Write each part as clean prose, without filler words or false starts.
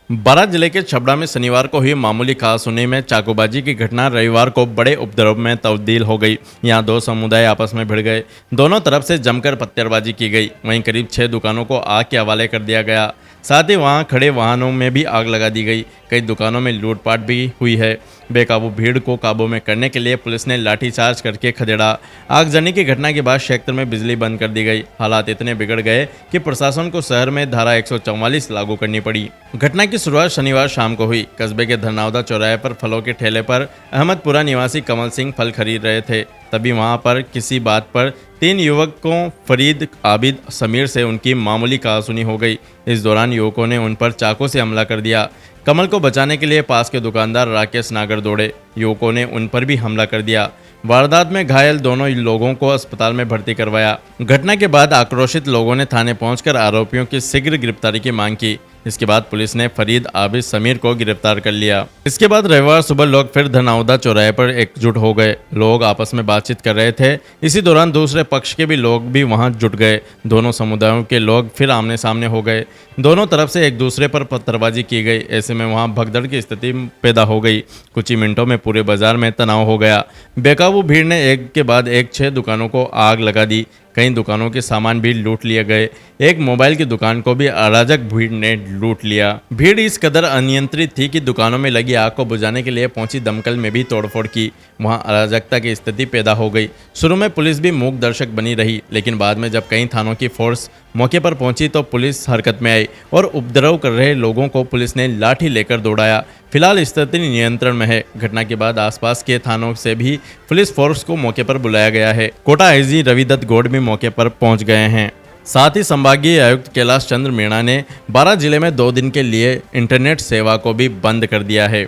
बारां जिले के छबड़ा में शनिवार को हुई मामूली कहासुनी में चाकूबाजी की घटना रविवार को बड़े उपद्रव में तब्दील हो गई। यहां दो समुदाय आपस में भिड़ गए। दोनों तरफ से जमकर पत्थरबाजी की गई। वहीं करीब 6 दुकानों को आग के हवाले कर दिया गया। साथ ही वहां खड़े वाहनों में भी आग लगा दी गई। कई दुकानों में लूटपाट भी हुई है। बेकाबू भीड़ को काबू में करने के लिए पुलिस ने लाठीचार्ज करके खदेड़ा। आगजनी की घटना के बाद क्षेत्र में बिजली बंद कर दी गई। हालात इतने बिगड़ गए कि प्रशासन को शहर में धारा 144 लागू करनी पड़ी। घटना की शुरुआत शनिवार शाम को हुई। कस्बे के धरनावदा चौराहे पर फलों के ठेले पर अहमदपुरा निवासी कमल सिंह फल खरीद रहे थे। तभी वहां पर किसी बात पर 3 युवकों फरीद, आबिद, समीर से उनकी मामूली कहासुनी हो गई। इस दौरान युवकों ने उन पर चाकू से हमला कर दिया। कमल को बचाने के लिए पास के दुकानदार राकेश नागर दौड़े। युवकों ने उन पर भी हमला कर दिया। वारदात में घायल दोनों लोगों को अस्पताल में भर्ती करवाया। घटना के बाद आक्रोशित लोगों ने थाने पहुंचकर आरोपियों की शीघ्र गिरफ्तारी की मांग की। इसके बाद पुलिस ने फरीद, आबिद, समीर को गिरफ्तार कर लिया। इसके बाद रविवार सुबह लोग फिर धरनावदा चौराहे पर एकजुट हो गए। लोग आपस में बातचीत कर रहे थे। इसी दौरान दूसरे पक्ष के भी लोग भी वहां जुट गए। दोनों समुदायों के लोग फिर आमने सामने हो गए। दोनों तरफ से एक दूसरे पर पत्थरबाजी की गई। ऐसे में वहां भगदड़ की स्थिति पैदा हो गई। कुछ ही मिनटों में पूरे बाजार में तनाव हो गया। बेकाबू भीड़ ने एक के बाद एक 6 दुकानों को आग लगा दी। कई दुकानों के सामान भी लूट लिए गए। एक मोबाइल की दुकान को भी अराजक भीड़ ने लूट लिया। भीड़ इस कदर अनियंत्रित थी कि दुकानों में लगी आग को बुझाने के लिए पहुंची दमकल में भी तोड़फोड़ की। वहां अराजकता की स्थिति पैदा हो गई। शुरू में पुलिस भी मूक दर्शक बनी रही, लेकिन बाद में जब कई थानों की फोर्स मौके पर पहुंची तो पुलिस हरकत में आई और उपद्रव कर रहे लोगों को पुलिस ने लाठी लेकर दौड़ाया। फिलहाल स्थिति नियंत्रण में है। घटना के बाद आसपास के थानों से भी पुलिस फोर्स को मौके पर बुलाया गया है। कोटा आईजी रविदत्त गौड़ भी मौके पर पहुंच गए हैं। साथ ही संभागीय आयुक्त कैलाश चंद्र मीणा ने बारां जिले में 2 दिन के लिए इंटरनेट सेवा को भी बंद कर दिया है।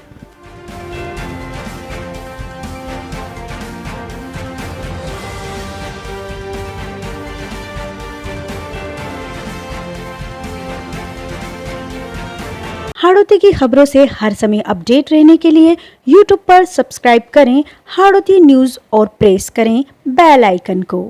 हाड़ौती की खबरों से हर समय अपडेट रहने के लिए YouTube पर सब्सक्राइब करें हाड़ौती न्यूज़ और प्रेस करें बेल आइकन को।